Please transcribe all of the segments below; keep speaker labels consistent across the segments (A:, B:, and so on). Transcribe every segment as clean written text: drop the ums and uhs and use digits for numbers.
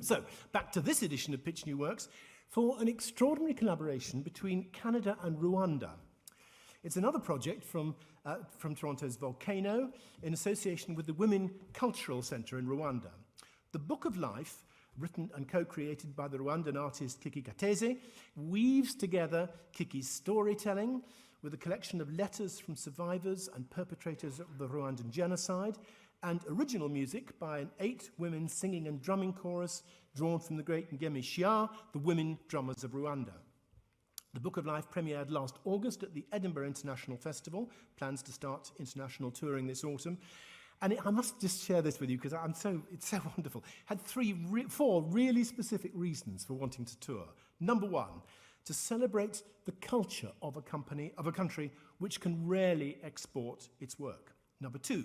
A: So, back to this edition of Pitch New Works for an extraordinary collaboration between Canada and Rwanda. It's another project from Toronto's Volcano in association with the Women Cultural Centre in Rwanda. The Book of Life, written and co-created by the Rwandan artist Kiki Kateze, weaves together Kiki's storytelling with a collection of letters from survivors and perpetrators of the Rwandan genocide, and original music by an 8-women singing and drumming chorus drawn from the great Ngemi Shia, the women drummers of Rwanda. The Book of Life premiered last August at the Edinburgh International Festival, plans to start international touring this autumn. And I must just share this with you because it's so wonderful. Had four really specific reasons for wanting to tour. Number one, to celebrate the culture of a country which can rarely export its work. Number two,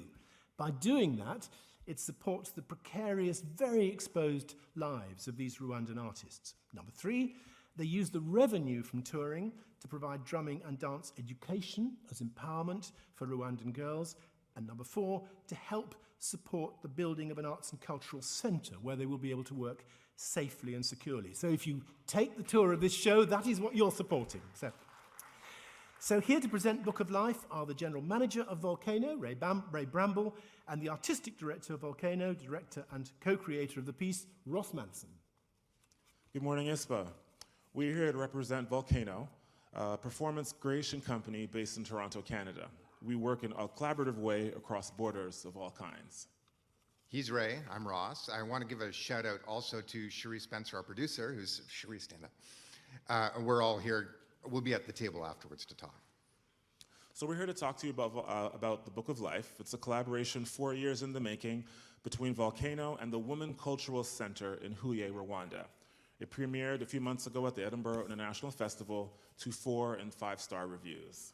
A: by doing that, it supports the precarious, very exposed lives of these Rwandan artists. Number three, they use the revenue from touring to provide drumming and dance education as empowerment for Rwandan girls. And number four, to help support the building of an arts and cultural centre where they will be able to work safely and securely. So if you take the tour of this show, that is what you're supporting. So here to present Book of Life are the General Manager of Volcano, Ray Bramble, and the Artistic Director of Volcano, Director and Co-Creator of the piece, Ross Manson.
B: Good morning, ISPA. We're here to represent Volcano, a performance creation company based in Toronto, Canada. We work in a collaborative way across borders of all kinds.
C: He's Ray, I'm Ross. I want to give a shout out also to Cherie Spencer, our producer, who's, Cherie, stand up. We're all here. We'll be at the table afterwards to talk.
B: So we're here to talk to you about the Book of Life. It's a collaboration 4 years in the making between Volcano and the Women Cultural Centre in Huye, Rwanda. It premiered a few months ago at the Edinburgh International Festival to 4- and 5-star reviews.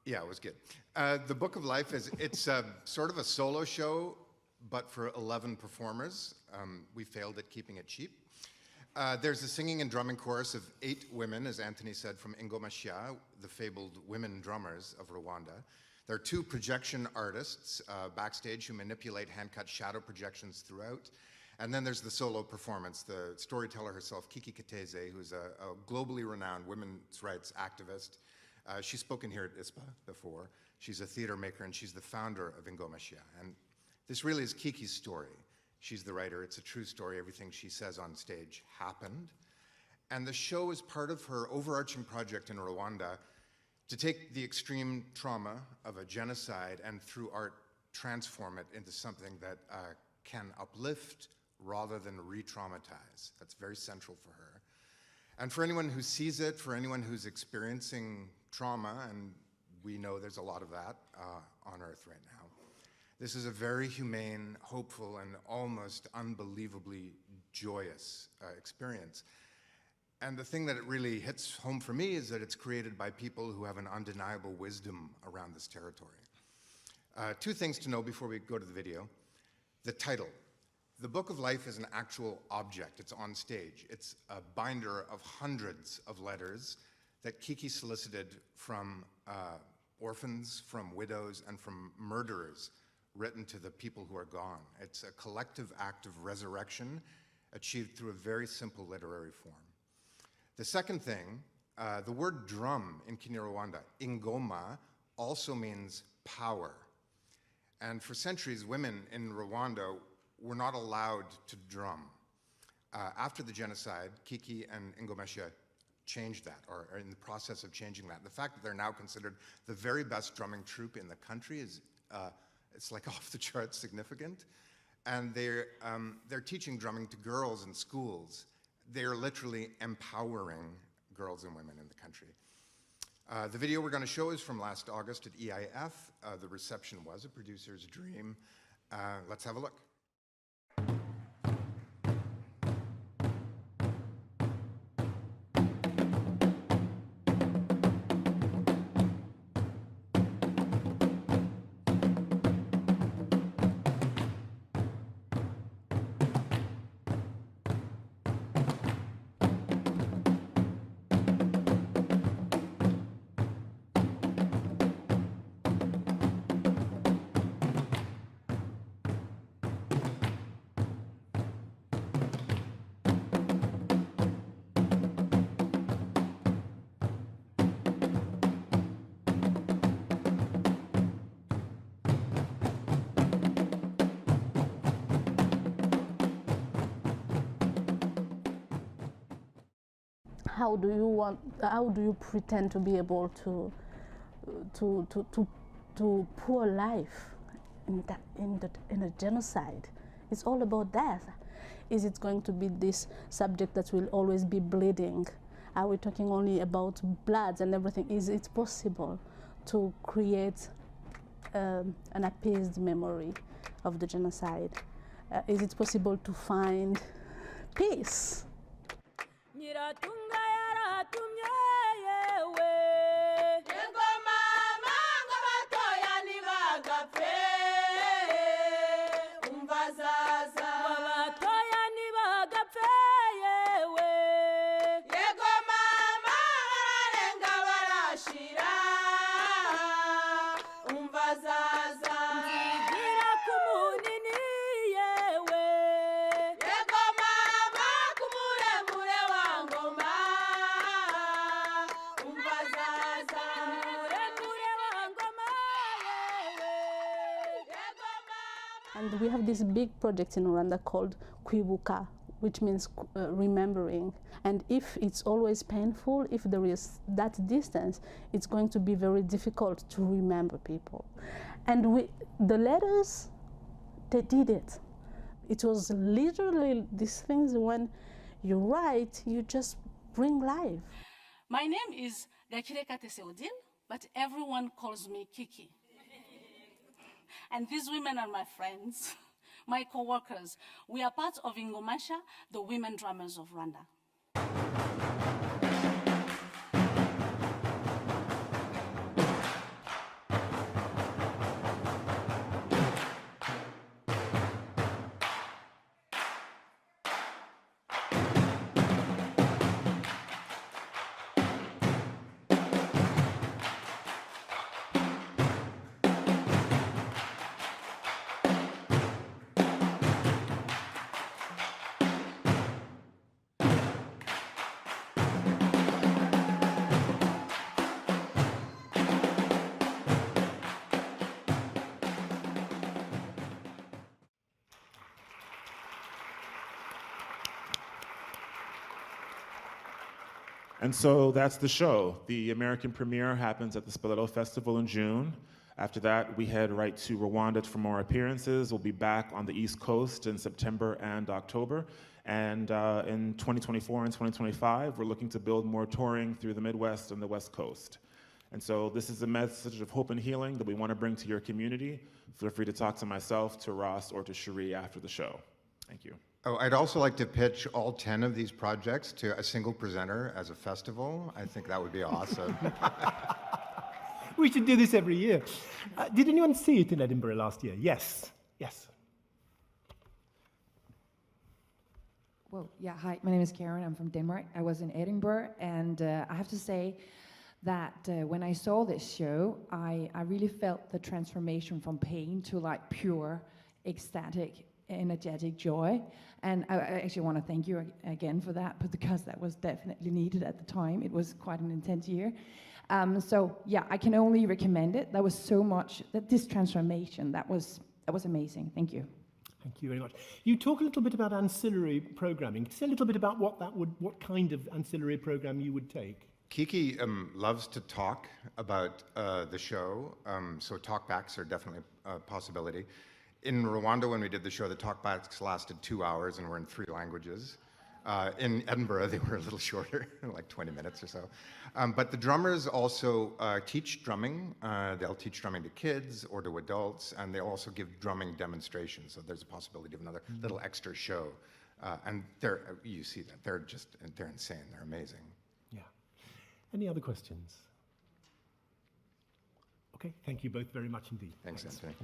C: Yeah, it was good. The Book of Life it's sort of a solo show, but for 11 performers. We failed at keeping it cheap. There's a singing and drumming chorus of 8 women, as Anthony said, from Ingoma Shia, the fabled women drummers of Rwanda. There are 2 projection artists backstage who manipulate hand-cut shadow projections throughout. And then there's the solo performance, the storyteller herself, Kiki Kateze, who's a globally renowned women's rights activist. She's spoken here at ISPA before. She's a theater maker, and she's the founder of Ingoma Shia. And this really is Kiki's story. She's the writer. It's a true story. Everything she says on stage happened. And the show is part of her overarching project in Rwanda to take the extreme trauma of a genocide and through art transform it into something that can uplift rather than re-traumatize. That's very central for her. And for anyone who sees it, for anyone who's experiencing trauma, and we know there's a lot of that on Earth right now, this is a very humane, hopeful, and almost unbelievably joyous experience. And the thing that it really hits home for me is that it's created by people who have an undeniable wisdom around this territory. 2 things to know before we go to the video. The title. The Book of Life is an actual object. It's on stage. It's a binder of hundreds of letters that Kiki solicited from orphans, from widows, and from murderers, written to the people who are gone. It's a collective act of resurrection achieved through a very simple literary form. The second thing, the word drum in Kinyarwanda, ingoma, also means power. And for centuries, women in Rwanda were not allowed to drum. After the genocide, Kiki and Ingoma Shia changed that, or are in the process of changing that. The fact that they're now considered the very best drumming troupe in the country is it's like off the charts significant. And they're teaching drumming to girls in schools. They're literally empowering girls and women in the country. The video we're going to show is from last August at EIF. The reception was a producer's dream. Let's have a look.
D: how do you pretend to be able to pour life in a genocide? It's all about death. Is it going to be this subject that will always be bleeding? Are we talking only about blood and everything? Is it possible to create an appeased memory of the genocide? Is it possible to find peace? And we have this big project in Rwanda called Kwibuka, which means remembering. And if it's always painful, if there is that distance, it's going to be very difficult to remember people. And the letters, they did it. It was literally these things when you write, you just bring life.
E: My name is Gakireka Teseodil, but everyone calls me Kiki. And these women are my friends, my co-workers. We are part of Ingomasha, the women drummers of Rwanda.
B: And so that's the show. The American premiere happens at the Spoleto Festival in June. After that, we head right to Rwanda for more appearances. We'll be back on the East Coast in September and October. And in 2024 and 2025, we're looking to build more touring through the Midwest and the West Coast. And so this is a message of hope and healing that we want to bring to your community. Feel free to talk to myself, to Ross, or to Cherie after the show. Thank you.
C: Oh, I'd also like to pitch all 10 of these projects to a single presenter as a festival. I think that would be awesome.
A: We should do this every year. Did anyone see it in Edinburgh last year? Yes. Yes.
F: Well, yeah, hi, my name is Karen. I'm from Denmark. I was in Edinburgh, and I have to say that when I saw this show, I really felt the transformation from pain to like pure, ecstatic, energetic joy. And I actually want to thank you again for that, but because that was definitely needed at the time. It was quite an intense year. So yeah, I can only recommend it. There was so much, this transformation, that was amazing. Thank you.
A: Thank you very much. You talk a little bit about ancillary programming. Say a little bit about what kind of ancillary program you would take.
C: Kiki loves to talk about the show, so talkbacks are definitely a possibility. In Rwanda, when we did the show, the talkbacks lasted 2 hours and were in 3 languages. In Edinburgh, they were a little shorter, like 20 minutes or so. But the drummers also teach drumming. They'll teach drumming to kids or to adults, and they'll also give drumming demonstrations. So there's a possibility of another little extra show. And you see that. They're insane. They're amazing.
A: Yeah. Any other questions? Okay, thank you both very much indeed.
C: Thanks, Anthony.